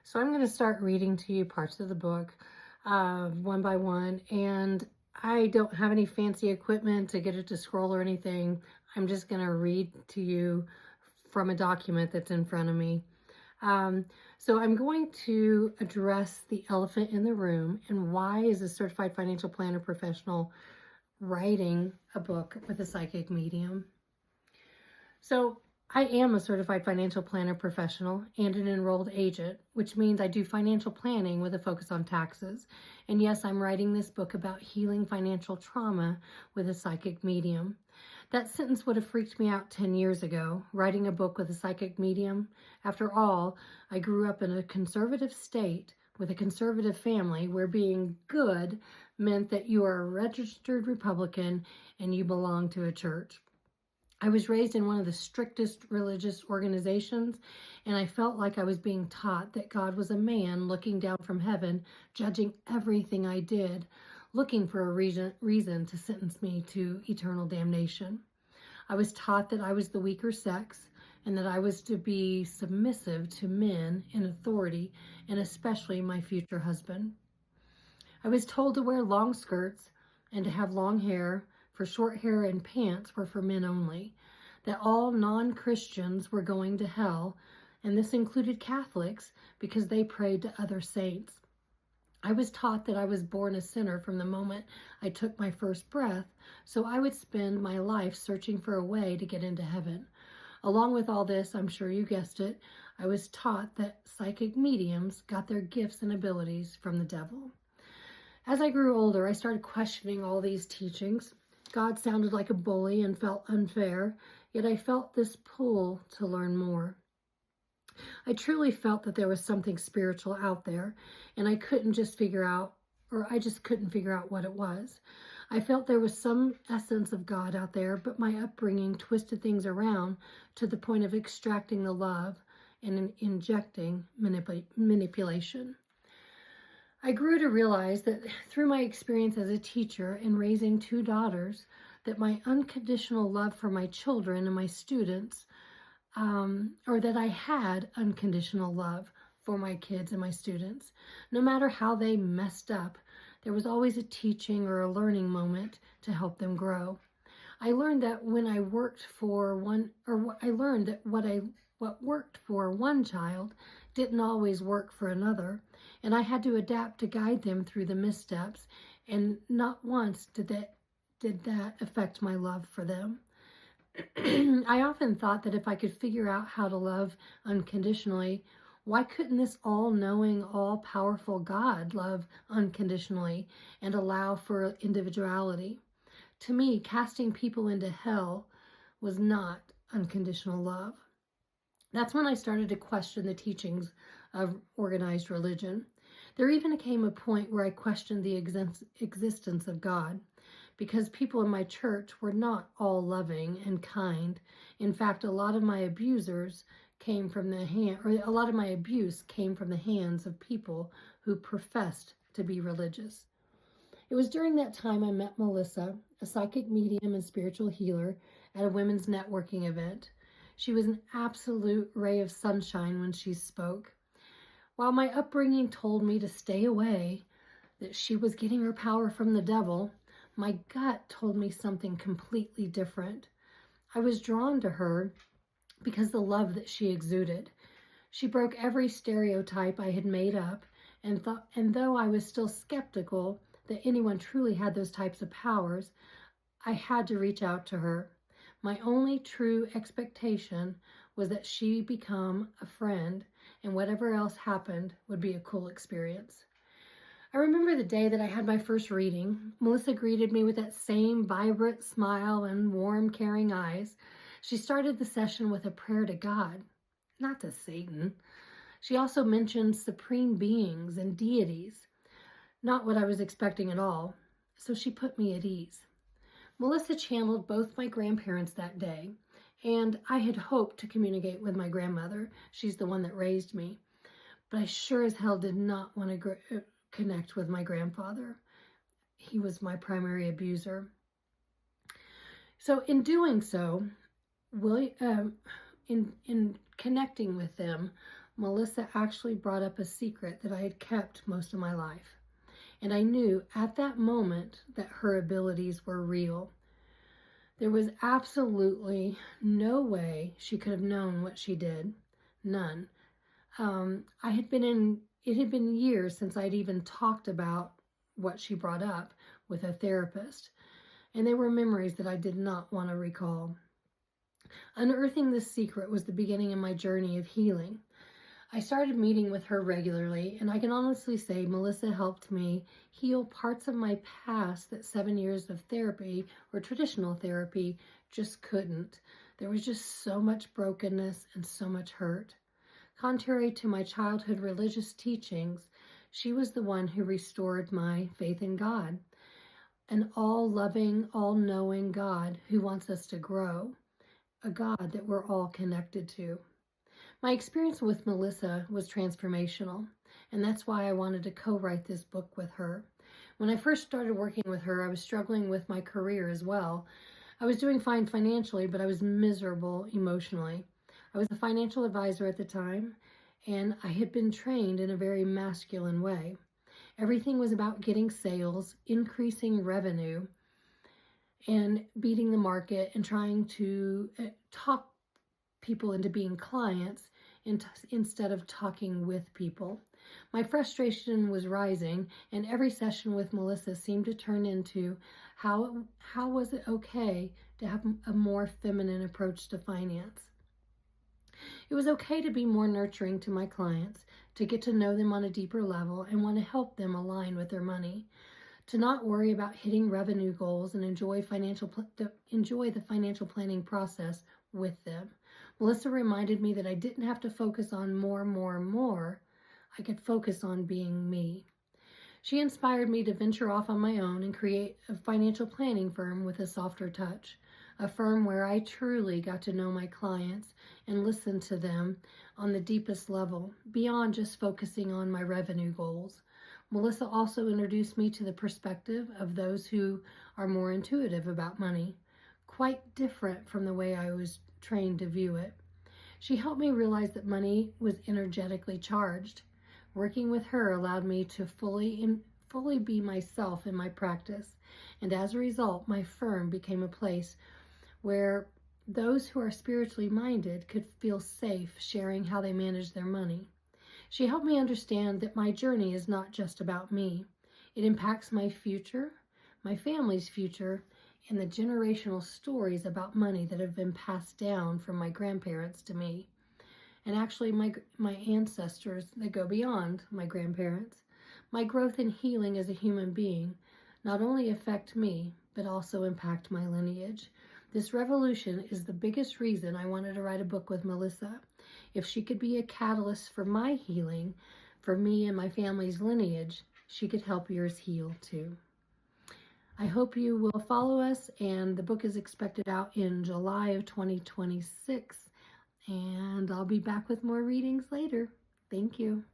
So I'm going to start reading to you parts of the book one by one, and I don't have any fancy equipment to get it to scroll or anything. I'm just going to read to you from a document that's in front of me. So I'm going to address the elephant in the room and why is a certified financial planner professional writing a book with a psychic medium. So I am a certified financial planner professional and an enrolled agent, which means I do financial planning with a focus on taxes. And yes, I'm writing this book about healing financial trauma with a psychic medium. That sentence would have freaked me out 10 years ago, writing a book with a psychic medium. After all, I grew up in a conservative state with a conservative family where being good meant that you are a registered Republican and you belong to a church. I was raised in one of the strictest religious organizations, and I felt like I was being taught that God was a man looking down from heaven, judging everything I did, looking for a reason to sentence me to eternal damnation. I was taught that I was the weaker sex and that I was to be submissive to men in authority, and especially my future husband. I was told to wear long skirts and to have long hair, for short hair and pants were for men only, that all non-Christians were going to hell, and this included Catholics because they prayed to other saints. I was taught that I was born a sinner from the moment I took my first breath, so I would spend my life searching for a way to get into heaven. Along with all this, I'm sure you guessed it, I was taught that psychic mediums got their gifts and abilities from the devil. As I grew older, I started questioning all these teachings. God sounded like a bully and felt unfair, yet I felt this pull to learn more. I truly felt that there was something spiritual out there, and I just couldn't figure out what it was. I felt there was some essence of God out there, but my upbringing twisted things around to the point of extracting the love and injecting manipulation. I grew to realize that through my experience as a teacher and raising two daughters, that my unconditional love for my children and my students, or that I had unconditional love for my kids and my students. No matter how they messed up, there was always a teaching or a learning moment to help them grow. I learned that what worked for one child didn't always work for another, and I had to adapt to guide them through the missteps, and not once did that affect my love for them. I often thought that if I could figure out how to love unconditionally, why couldn't this all-knowing, all-powerful God love unconditionally and allow for individuality? To me, casting people into hell was not unconditional love. That's when I started to question the teachings of organized religion. There even came a point where I questioned the existence of God, because people in my church were not all loving and kind. In fact, a lot of my abuse came from the hands of people who professed to be religious. It was during that time I met Melissa, a psychic medium and spiritual healer, at a women's networking event. She was an absolute ray of sunshine when she spoke. While my upbringing told me to stay away, that she was getting her power from the devil, my gut told me something completely different. I was drawn to her because the love that she exuded. She broke every stereotype I had made up, and though I was still skeptical that anyone truly had those types of powers, I had to reach out to her. My only true expectation was that she become a friend, and whatever else happened would be a cool experience. I remember the day that I had my first reading. Melissa greeted me with that same vibrant smile and warm, caring eyes. She started the session with a prayer to God, not to Satan. She also mentioned supreme beings and deities, not what I was expecting at all, so she put me at ease. Melissa channeled both my grandparents that day, and I had hoped to communicate with my grandmother. She's the one that raised me, but I sure as hell did not want to connect with my grandfather. He was my primary abuser. So in doing so, in connecting with them, Melissa actually brought up a secret that I had kept most of my life. And I knew at that moment that her abilities were real. There was absolutely no way she could have known what she did. None. It had been years since I'd even talked about what she brought up with a therapist. And they were memories that I did not want to recall. Unearthing this secret was the beginning of my journey of healing. I started meeting with her regularly, and I can honestly say Melissa helped me heal parts of my past that 7 years of therapy or traditional therapy just couldn't. There was just so much brokenness and so much hurt. Contrary to my childhood religious teachings, she was the one who restored my faith in God, an all-loving, all-knowing God who wants us to grow, a God that we're all connected to. My experience with Melissa was transformational, and that's why I wanted to co-write this book with her. When I first started working with her, I was struggling with my career as well. I was doing fine financially, but I was miserable emotionally. I was a financial advisor at the time, and I had been trained in a very masculine way. Everything was about getting sales, increasing revenue, and beating the market and trying to talk people into being clients instead of talking with people. My frustration was rising, and every session with Melissa seemed to turn into how was it okay to have a more feminine approach to finance. It was okay to be more nurturing to my clients, to get to know them on a deeper level and want to help them align with their money, to not worry about hitting revenue goals and enjoy the financial planning process with them. Melissa reminded me that I didn't have to focus on more. I could focus on being me. She inspired me to venture off on my own and create a financial planning firm with a softer touch, a firm where I truly got to know my clients and listen to them on the deepest level, beyond just focusing on my revenue goals. Melissa also introduced me to the perspective of those who are more intuitive about money, quite different from the way I was trained to view it. She helped me realize that money was energetically charged. Working with her allowed me to fully be myself in my practice, and as a result, my firm became a place where those who are spiritually minded could feel safe sharing how they manage their money. She helped me understand that my journey is not just about me. It impacts my future, my family's future, and the generational stories about money that have been passed down from my grandparents to me. And actually my ancestors that go beyond my grandparents. My growth and healing as a human being not only affect me, but also impact my lineage. This revolution is the biggest reason I wanted to write a book with Melissa. If she could be a catalyst for my healing, for me and my family's lineage, she could help yours heal too. I hope you will follow us, and the book is expected out in July of 2026, and I'll be back with more readings later. Thank you.